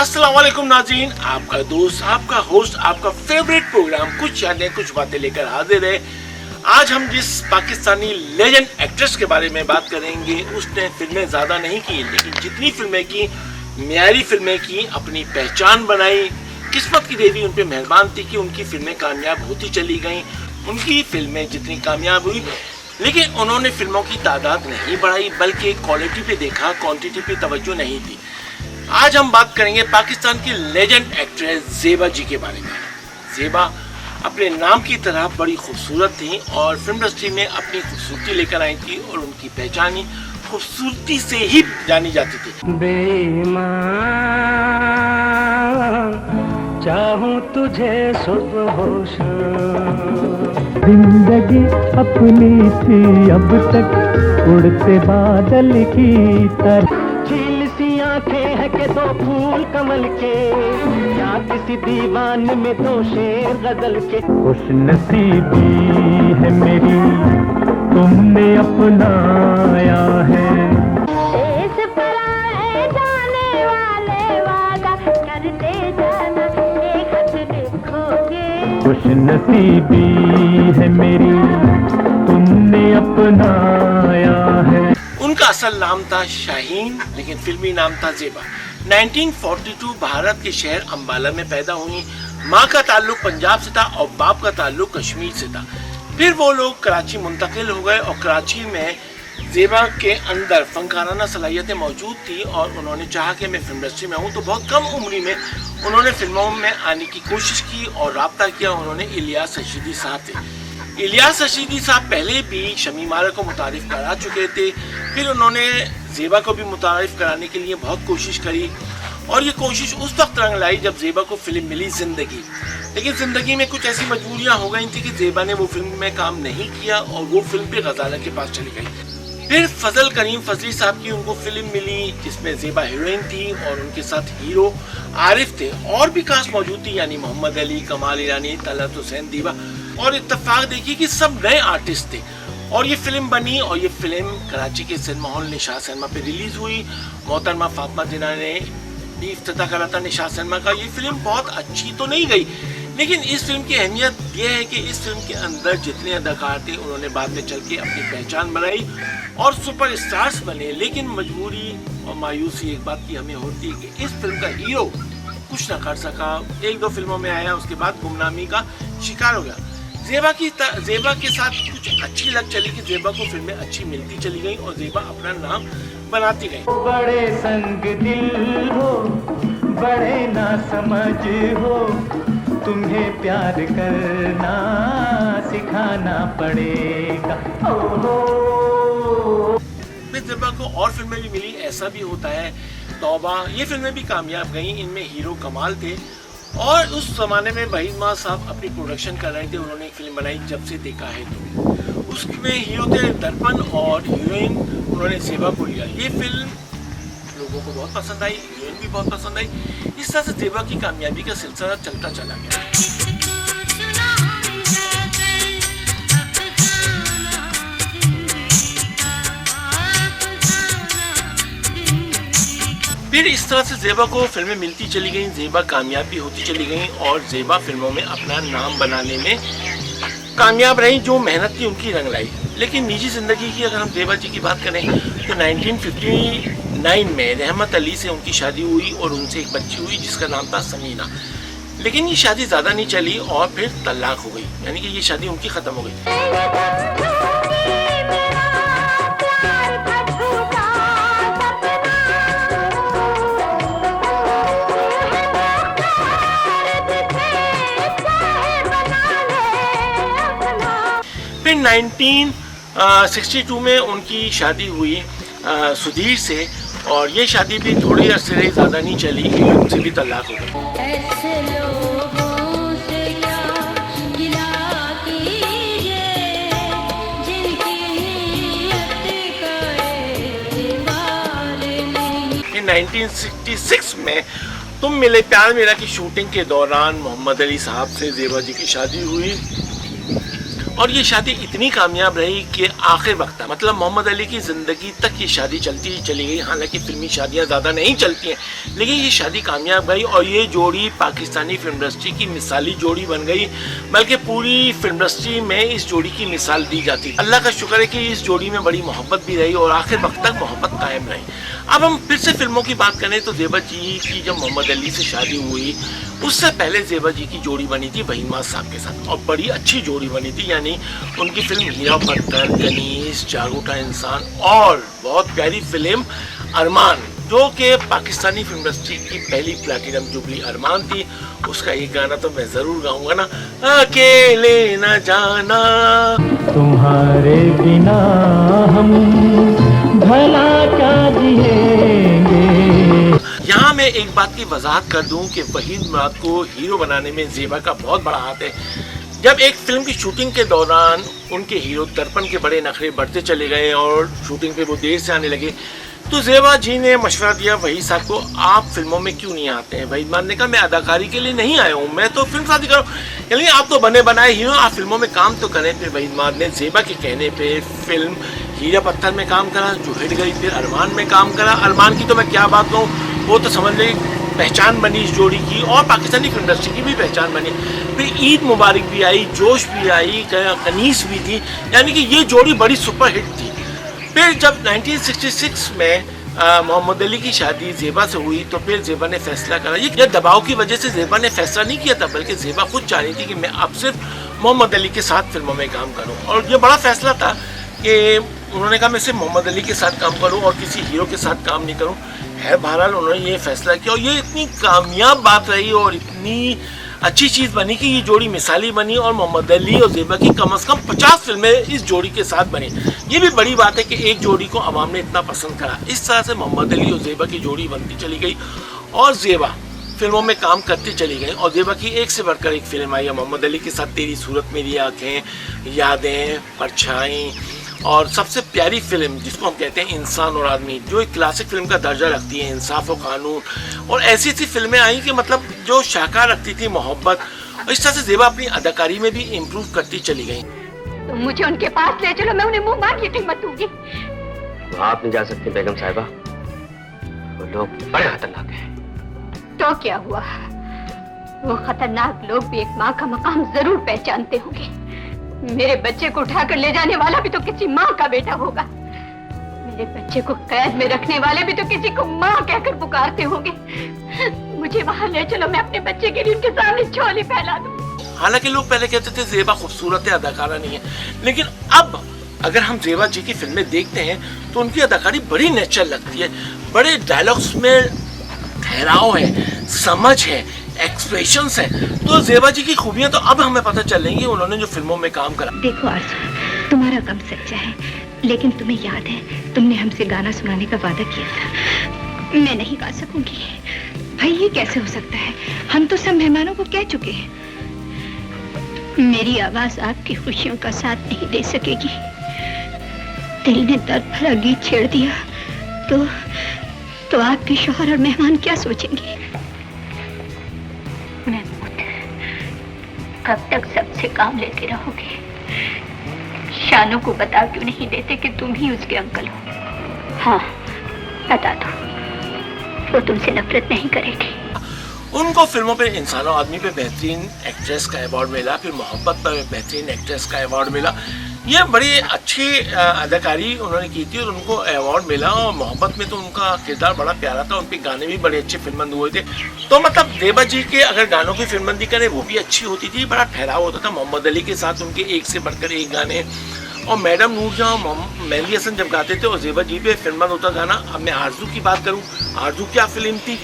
अस्सलाम वालेकुम नाज़रीन, आपका दोस्त, आपका होस्ट, आपका फेवरेट प्रोग्राम कुछ यादें कुछ बातें लेकर हाजिर है। आज हम जिस पाकिस्तानी लेजेंड एक्ट्रेस के बारे में बात करेंगे, उसने फिल्में ज़्यादा नहीं की, लेकिन जितनी फिल्में की, म्यारी फिल्में की, अपनी पहचान बनाई। किस्मत की देवी उन पर मेहरबान थी कि उनकी फिल्में कामयाब होती चली गईं। उनकी फिल्में जितनी कामयाब हुई, लेकिन उन्होंने फिल्मों की तादाद नहीं बढ़ाई, बल्कि क्वालिटी पे देखा, क्वांटिटी पे तवज्जो नहीं दी। आज हम बात करेंगे पाकिस्तान की लेजेंड एक्ट्रेस ज़ेबा जी के बारे में। ज़ेबा अपने नाम की तरह बड़ी खूबसूरत थी और फिल्म इंडस्ट्री में अपनी खूबसूरती लेकर आई थी और उनकी पहचान ही खूबसूरती से ही जानी जाती थी। बेईमान चाहूं तुझे सुबह हो शाम, जिंदगी अपनी थी अब तक उड़ते बादल की तरह। झील सी आंखें हैं के दो फूल कमल के, या किसी दीवान में दो शेर गजल के। खुश नसीबी है मेरी तुमने अपनाया है। देश पराए जाने वाले वादा करते जाना, एक हद लिखोगे। खुश नसीबी है मेरी तुमने अपनाया है। उनका असल नाम था शाहीन, लेकिन फिल्मी नाम था ज़ेबा। 1942 भारत के शहर अंबाला में पैदा हुई। माँ का ताल्लुक पंजाब से था और बाप का ताल्लुक कश्मीर से था। फिर वो लोग कराची मुंतकिल हो गए और कराची में ज़ेबा के अंदर फनकाराना सलाहियतें मौजूद थी और उन्होंने चाहा कि मैं फिल्म इंडस्ट्री में हूँ, तो बहुत कम उम्री में उन्होंने फिल्मों में आने की कोशिश की और राब्ता किया। उन्होंने इलियास रशीदी साहब थे। इलियास रशीदी साहब पहले भी शमी मारा को मुतारिफ करा चुके थे। फिर उन्होंने ज़ेबा को भी मुतारिफ कराने के लिए बहुत कोशिश करी और ये कोशिश उस वक्त रंग लाई जब ज़ेबा को फिल्म मिली ज़िंदगी। लेकिन ज़िंदगी में कुछ ऐसी मजबूरियां हो गई थी कि ज़ेबा ने वो फिल्म में काम नहीं किया और वो फिल्म पे गजाला के पास चली गई। फिर फजल करीम फजली साहब की उनको फिल्म मिली जिसमें ज़ेबा हीरोइन थी और उनके साथ हीरो आरिफ थे और भी कास्ट मौजूद थी, यानी मोहम्मद अली, कमाल ईरानी, तलत हुसैन दीवा। और इत्तेफाक देखिए कि सब नए आर्टिस्ट थे और ये फिल्म बनी और ये फिल्म कराची के सिनेमा हॉल निशात सिनेमा पे रिलीज हुई। मोहतरमा फातिमा जिन्ना ने भी इफ्तिताह करा था निशात सिनेमा का। ये फिल्म बहुत अच्छी तो नहीं गई, लेकिन इस फिल्म की अहमियत यह है कि इस फिल्म के अंदर जितने अदाकार थे उन्होंने बाद में चल के अपनी पहचान बनाई और सुपर स्टार्स बने। लेकिन मजबूरी और मायूसी एक बात की हमें होती है कि इस फिल्म का हीरो कुछ ना कर सका। एक दो फिल्मों में आया, उसके बाद गुमनामी का शिकार हो गया। ज़ेबा के साथ कुछ अच्छी लग चली कि ज़ेबा को फिल्में अच्छी मिलती चली गई और ज़ेबा अपना नाम बनाती गई। बड़े संग दिल हो, बड़े ना समझ हो, तुम्हें प्यार करना सिखाना पड़ेगा। फिर ज़ेबा को और फिल्में भी मिली, ऐसा भी होता है, तौबा, ये फिल्में भी कामयाब गईं। इनमें हीरो कमाल थे और उस जमाने में वहीद मां साहब अपनी प्रोडक्शन कर रहे थे। उन्होंने एक फिल्म बनाई जब से देखा है तो, उसमें हीरो थे दर्पण और हीरोइन उन्होंने ज़ेबा को लिया। ये फिल्म लोगों को बहुत पसंद आई, हीरोइन भी बहुत पसंद आई। इस तरह से ज़ेबा की कामयाबी का सिलसिला चलता चला गया। फिर इस तरह से ज़ेबा को फिल्में मिलती चली गईं, ज़ेबा कामयाब भी होती चली गईं और ज़ेबा फिल्मों में अपना नाम बनाने में कामयाब रही। जो मेहनत थी उनकी रंग लाई। लेकिन निजी ज़िंदगी की अगर हम ज़ेबा जी की बात करें तो 1959 में रहमत अली से उनकी शादी हुई और उनसे एक बच्ची हुई जिसका नाम था समीना। लेकिन ये शादी ज़्यादा नहीं चली और फिर तलाक हो गई, यानी कि ये शादी उनकी ख़त्म हो गई। फिर 1962 में उनकी शादी हुई सुधीर से और ये शादी भी थोड़ी अरसे रही, ज़्यादा नहीं चली, उनसे भी तलाक हो गई। फिर 1966 में तुम मिले प्यार मेरा की शूटिंग के दौरान मोहम्मद अली साहब से ज़ेबा जी की शादी हुई और ये शादी इतनी कामयाब रही कि आखिर वक्त तक, मतलब मोहम्मद अली की ज़िंदगी तक ये शादी चलती ही चली गई। हालांकि फिल्मी शादियां ज़्यादा नहीं चलती हैं, लेकिन ये शादी कामयाब गई और ये जोड़ी पाकिस्तानी फिल्म इंडस्ट्री की मिसाली जोड़ी बन गई, बल्कि पूरी फिल्म इंडस्ट्री में इस जोड़ी की मिसाल दी जाती। अल्लाह का शुक्र है कि इस जोड़ी में बड़ी मोहब्बत भी रही और आखिर वक्त तक मोहब्बत कायम रही। अब हम फिर से फिल्मों की बात करें तो ज़ेबा जी की जब मोहम्मद अली से शादी हुई, उससे पहले ज़ेबा जी की जोड़ी बनी थी वहीद माज़ साहब के साथ, और बड़ी अच्छी जोड़ी बनी थी। यानी उनकी फिल्म हीरा पत्थर, कनीज, जागूटा इंसान और बहुत प्यारी फिल्म अरमान, जो कि पाकिस्तानी फिल्म इंडस्ट्री की पहली प्लैटिनम जुबली अरमान थी। उसका एक गाना तो मैं ज़रूर गाऊंगा ना, अकेले न जाना तुम्हारे बिना हम भला क्या जिएंगे। यहाँ मैं एक बात की वजाहत कर दूं कि वहीद मुराद को हीरो बनाने में ज़ेबा का बहुत बड़ा हाथ है। जब एक फिल्म की शूटिंग के दौरान उनके हीरो दर्पण के बड़े नखरे बढ़ते चले गए और शूटिंग पे वो देर से आने लगे, तो ज़ेबा जी ने मशवरा दिया वहीद साहब को, आप फिल्मों में क्यों नहीं आते हैं। वहीद मान ने कहा, मैं अदाकारी के लिए नहीं आया हूँ, मैं तो फिल्म शादी करूँ, यानी आप तो बने बनाए हीरो, आप फिल्मों में काम तो करें। फिर वहीद मान ने ज़ेबा के कहने पे फिल्म हीरा पत्थर में काम करा जो हिट गई, फिर अरमान में काम करा। अरमान की तो मैं क्या बात कहूँ, वो तो समझ ली पहचान बनी इस जोड़ी की और पाकिस्तानी फिल्म इंडस्ट्री की भी पहचान बनी। फिर ईद मुबारक भी आई, जोश भी आई, कनीस भी थी, यानी कि ये जोड़ी बड़ी सुपरहिट थी। फिर जब 1966 में मोहम्मद अली की शादी ज़ेबा से हुई, तो फिर ज़ेबा ने फैसला करा, ये दबाव की वजह से ज़ेबा ने फैसला नहीं किया था, बल्कि ज़ेबा खुद चाह रही थी कि मैं अब सिर्फ मोहम्मद अली के साथ फिल्मों में काम करूं। और ये बड़ा फैसला था कि उन्होंने कहा मैं सिर्फ मोहम्मद अली के साथ काम करूं और किसी हीरो के साथ काम नहीं करूं। है बहरहाल उन्होंने ये फैसला किया और ये इतनी कामयाब बात रही और इतनी अच्छी चीज़ बनी कि ये जोड़ी मिसाली बनी और मोहम्मद अली और ज़ेबा की कम से कम 50 फिल्में इस जोड़ी के साथ बनी। ये भी बड़ी बात है कि एक जोड़ी को अवाम ने इतना पसंद करा। इस तरह से मोहम्मद अली और ज़ेबा की जोड़ी बनती चली गई और ज़ेबा फिल्मों में काम करती चली गई और ज़ेबा की एक से बढ़कर एक फिल्म आई है। मोहम्मद अली के साथ तेरी सूरत मेरी आँखें, यादें, परछाई और सबसे प्यारी फिल्म जिसको हम कहते हैं इंसान और आदमी, जो एक क्लासिक फिल्म का दर्जा रखती है, इंसाफ और कानून। और ऐसी ऐसी फिल्में आई कि मतलब जो शाखा रखती थी मोहब्बत, और इस तरह से ज़ेबा अपनी अदाकारी में भी इम्प्रूव करती चली गई। तुम मुझे उनके पास ले चलो, मैं उन्हें मुंह मार की कीमत दूंगी। तो आप नहीं जा सकती बेगम साहिबा, वो लोग बड़े खतरनाक हैं। तो क्या हुआ, वो खतरनाक लोग भी एक माँ का मकाम जरूर पहचानते होंगे। मेरे बच्चे को उठाकर ले जाने वाला भी तो किसी माँ का बेटा होगा, मेरे बच्चे को कैद में रखने वाले भी तो किसी को माँ कहकर पुकारते होंगे। मुझे वहाँ ले चलो, मैं अपने बच्चे के लिए उनके सामने झोली फैला दूं। हालांकि लोग पहले कहते थे ज़ेबा खूबसूरत है, अदाकारा नहीं है, लेकिन अब अगर हम ज़ेबा जी की फिल्में देखते हैं तो उनकी अदाकारी बड़ी नेचुरल लगती है। बड़े डायलॉग्स में ठहराव है, समझ है, एक्सप्रेशंस है। तो ज़ेबा जी की खूबियां तो अब हमें पता चल रही हैं उन्होंने जो फिल्मों में काम करा। देखो आरज़ू, तुम्हारा गम सच्चा है, लेकिन तुम्हें याद है तुमने हमसे गाना सुनाने का वादा किया था। मैं नहीं गा सकूंगी भाई, ये कैसे हो सकता है? हम तो सब मेहमानों को कह चुके हैं। मेरी आवाज आपकी खुशियों का साथ नहीं दे सकेगी। दिल ने दर्द भरा गीत छेड़ दिया तो आपके शौहर और मेहमान क्या सोचेंगे? महमूद, कब तक सबसे काम लेते रहोगे? शानू को बता क्यों नहीं देते कि तुम ही उसके अंकल हो? हाँ, बता दो, वो तुमसे नफरत नहीं करेगी। उनको फिल्मों पे इंसान और आदमी पे बेहतरीन एक्ट्रेस का अवार्ड मिला, फिर मोहब्बत पर बेहतरीन एक्ट्रेस का अवार्ड मिला। ये बड़ी अच्छी अदाकारी उन्होंने की थी और उनको अवार्ड मिला। और मोहब्बत में तो उनका किरदार बड़ा प्यारा था, उनके गाने भी बड़े अच्छे फिल्मबंद हुए थे। तो मतलब ज़ेबा जी के अगर गानों की फिल्मबंदी करें वो भी अच्छी होती थी, बड़ा ठहराव होता था। मोहम्मद अली के साथ उनके एक से बढ़कर एक गाने, और मैडम नूरजहां और मेहंदी हसन जब गाते थे और ज़ेबा जी पे फिल्मबंद होता गाना। अब मैं आरज़ू की बात करूँ, आरज़ू क्या फिल्म थी,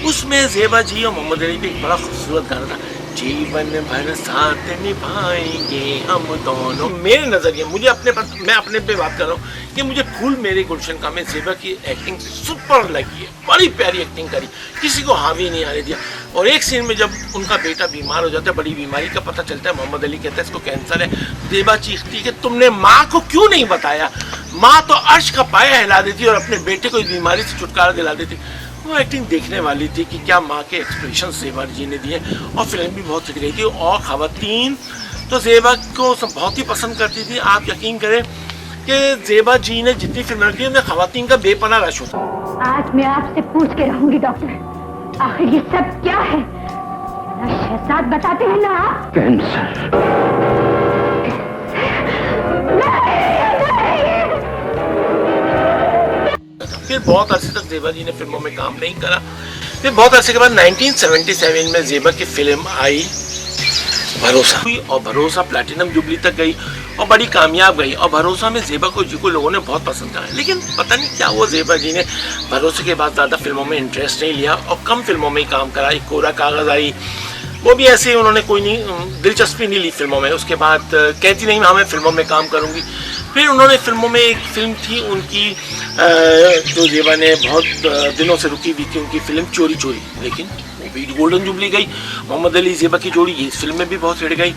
उसमें ज़ेबा जी और मोहम्मद अली पे एक बड़ा खूबसूरत गाना था, जीवन भर साथ निभाएंगे हम दोनों। मेरे नज़रिए मैं अपने पे बात कर रहा हूँ कि मुझे फूल मेरे गुलशन का में ज़ेबा की एक्टिंग सुपर लगी है, बड़ी प्यारी एक्टिंग करी, किसी को हावी नहीं आने दिया। और एक सीन में जब उनका बेटा बीमार हो जाता है, बड़ी बीमारी का पता चलता है, मोहम्मद अली कहता है इसको कैंसर है, ज़ेबा चीखती है कि तुमने माँ को क्यों नहीं बताया? माँ तो अर्श का पाया हिला देती और अपने बेटे को इस बीमारी से छुटकारा दिला देती। वो एक्टिंग देखने वाली थी कि क्या माँ के एक्सप्रेशन ज़ेबा जी ने दिए और फिल्म भी बहुत हिट गई थी। और ख़वातीन तो जेबा को बहुत ही पसंद करती थी। आप यकीन करें कि जेबा जी ने जितनी फिल्में की उनमें खवातीन का बेपनाह रश होता। आज मैं आपसे पूछ के रहूंगी डॉक्टर, आखिर ये सब क्या है? ना शहजाद बताते हैं ना आप। कैंसर। फिर बहुत अरसे तक जेबा जी ने फिल्मों में काम नहीं करा। फिर बहुत अरसे के बाद 1977 में जेबा की फिल्म आई भरोसा हुई और भरोसा प्लैटिनम जुबली तक गई और बड़ी कामयाब गई। और भरोसा में जेबा को जी को लोगों ने बहुत पसंद करा, लेकिन पता नहीं क्या हुआ, जेबा जी ने भरोसे के बाद ज़्यादा फिल्मों में इंटरेस्ट नहीं लिया और कम फिल्मों में ही काम करा। एक कोरा कागज़ आई, वो भी ऐसे उन्होंने कोई नहीं दिलचस्पी नहीं ली फिल्मों में। उसके बाद कहती नहीं मैं फिल्मों में काम करूँगी। फिर उन्होंने फिल्मों में एक फिल्म थी उनकी जो जेबा ने बहुत दिनों से रुकी हुई थी, उनकी फिल्म चोरी चोरी, लेकिन वो भी गोल्डन जुबली गई। मोहम्मद अली जेबा की जोड़ी इस फिल्म में भी बहुत हिट गई।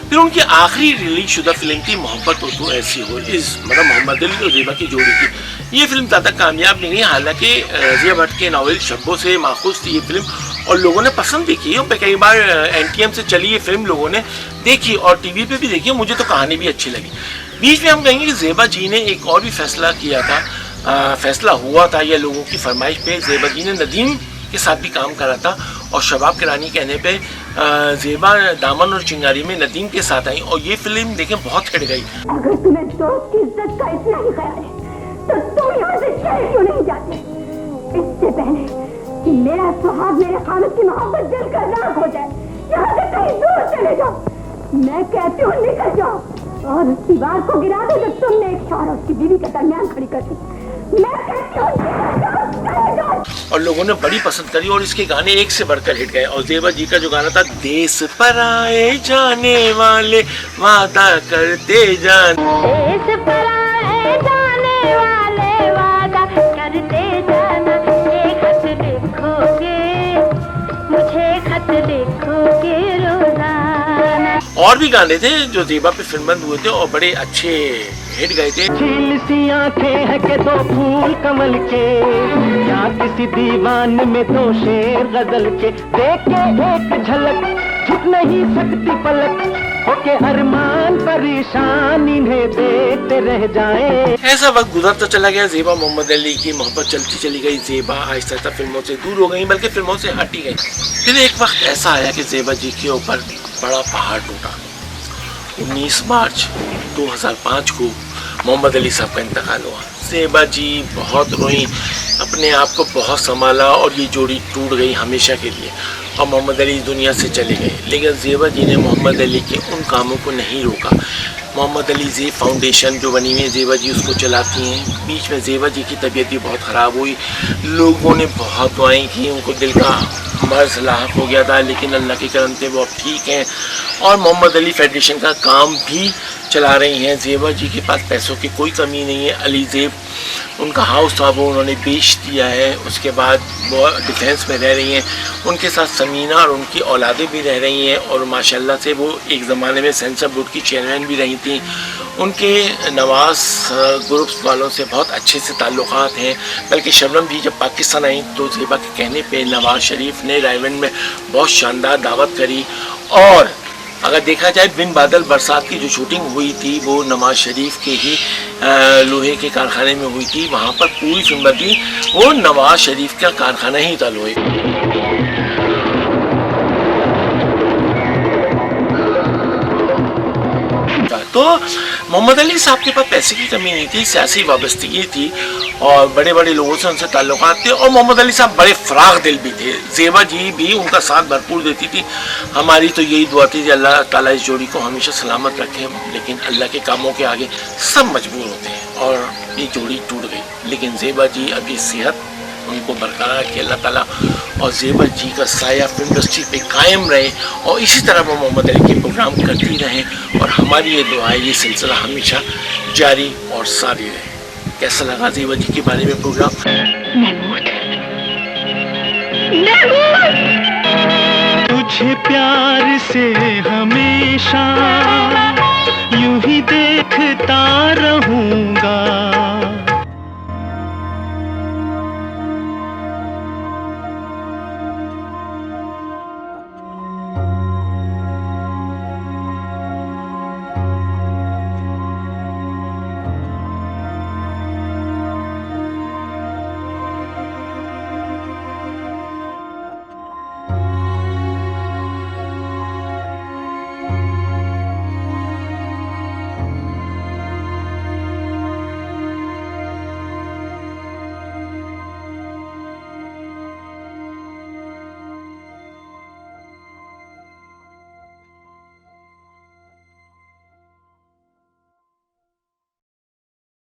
फिर उनकी आखिरी रिलीज शुदा फिल्म थी मोहब्बत हो तो ऐसी हो, इस मतलब मोहम्मद अली और जेबा की जोड़ी थी। ये फिल्म ज़्यादा कामयाब नहीं रही, हालांकि रज़िया भट्ट के नावल शब्बों से माखूज थी ये फिल्म और लोगों ने पसंद भी की। और कई बार NTM से चली ये फिल्म लोगों ने देखी और टीवी पे भी देखी। मुझे तो कहानी भी अच्छी लगी। बीच में हम कहेंगे कि जेबा जी ने एक और भी फैसला किया था, फैसला हुआ था या लोगों की फरमाइश पे जेबा जी ने नदीम के साथ भी काम करा था और शबाब करानी कहने पे जेबा दामन और चिंगारी में नदीम के साथ आई और ये फिल्म देखें बहुत हिट गई। अगर तुम्हें दोस्त की इज्जत का इतना ही ख्याल है तो तुम यहाँ से चले क्यों नहीं जाते? इससे पहले कि मेरा सुहाग मेरे खानद की मोहब्बत जलकर राख हो जाए, यहाँ से कहीं दूर चले जाओ। मैं कहती हूँ निकल जाओ और उस दीवार को गिरा दो जो तुमने एक शौहर और उसकी बीवी के दरमियान खड़ी कर दी। मैं कहती हूँ निकल जाओ, चले जाओ। और लोगों ने बड़ी पसंद करी और इसके गाने एक से बढ़कर हिट गए। और जेबा जी का जो गाना था देश पर आए जाने वाले वादा करते जाने, देश पर आए जाने वाले वादा करते जाना, एक खत लिखोगे मुझे, खत लिखोगे रोजाना। और भी गाने थे जो जेबा पे फिल्मबंद हुए थे और बड़े अच्छे हिट गए थे। झील सी आंखें हैं के दो फूल कमल के, या किसी दीवान में दो शेर गजल के, देख के एक झलक छुप नहीं सकती पलक, होके अरमान परेशान इन्हें देखते रह जाए। ऐसा वक्त गुजरता चला गया। जेबा मोहम्मद अली की मोहब्बत चलती चली गई। जेबा आहिस्ता आहिस्ता फिल्मों से दूर हो गई, बल्कि फिल्मों से हट ही गई। फिर एक वक्त ऐसा आया कि जेबा जी के ऊपर बड़ा पहाड़ टूटा। 19 मार्च 2005 को मोहम्मद अली साहब का इंतकाल हुआ। जेबा जी बहुत रोई, अपने आप को बहुत संभाला और ये जोड़ी टूट गई हमेशा के लिए और मोहम्मद अली दुनिया से चले गए। लेकिन जेबा जी ने मोहम्मद अली के उन कामों को नहीं रोका। मोहम्मद अली जेब फाउंडेशन जो बनी हुई है, जेबा जी उसको चलाती हैं। बीच में जेबा जी की तबीयत भी बहुत ख़राब हुई, लोगों ने बहुत दुआएं की, उनको दिल का मर्ज लाहक हो गया था, लेकिन अल्लाह के करम से वो अब ठीक हैं और मोहम्मद अली फेडरेशन का काम भी चला रही हैं। जेबा जी के पास पैसों की कोई कमी नहीं है। अली जेब उनका हाउस था वो उन्होंने बेच दिया है। उसके बाद वो डिफेंस में रह रही हैं, उनके साथ समीना और उनकी औलादें भी रह रही हैं और माशाल्लाह से वो एक ज़माने में सेंसर बोर्ड की चेयरमैन भी रही थी। उनके नवाज़ ग्रुप्स वालों से बहुत अच्छे से ताल्लुक़ात हैं। बल्कि शबनम जी जब पाकिस्तान आई तो जेबा के कहने पे नवाज़ शरीफ ने रायवंड में बहुत शानदार दावत करी और अगर देखा जाए बिन बादल बरसात की जो शूटिंग हुई थी वो नवाज शरीफ के ही लोहे के कारखाने में हुई थी। वहाँ पर पूरी फिल्म थी वो नवाज शरीफ का कारखाना ही था लोहे। तो मोहम्मद अली साहब के पास पैसे की कमी नहीं थी, सियासी वाबस्तगी थी और बड़े बड़े लोगों से उनसे ताल्लुकात थे और मोहम्मद अली साहब बड़े फराग दिल भी थे। जेबा जी भी उनका साथ भरपूर देती थी। हमारी तो यही दुआ थी कि अल्लाह ताला इस जोड़ी को हमेशा सलामत रखे, लेकिन अल्लाह के कामों के आगे सब मजबूर होते हैं और ये जोड़ी टूट गई। लेकिन जेबा जी अभी सेहत उनको बरकरार रखे अल्लाह ताला और जेबा जी का साया फिल्म इंडस्ट्री पे कायम रहे और इसी तरह वो मोहम्मद अली के प्रोग्राम करती रहें और हमारी ये दुआ है ये सिलसिला हमेशा जारी और सारी रहे। कैसा लगा जेबा जी के बारे में प्रोग्राम? तुझे प्यार से हमेशा यूं ही देखता रहूंगा।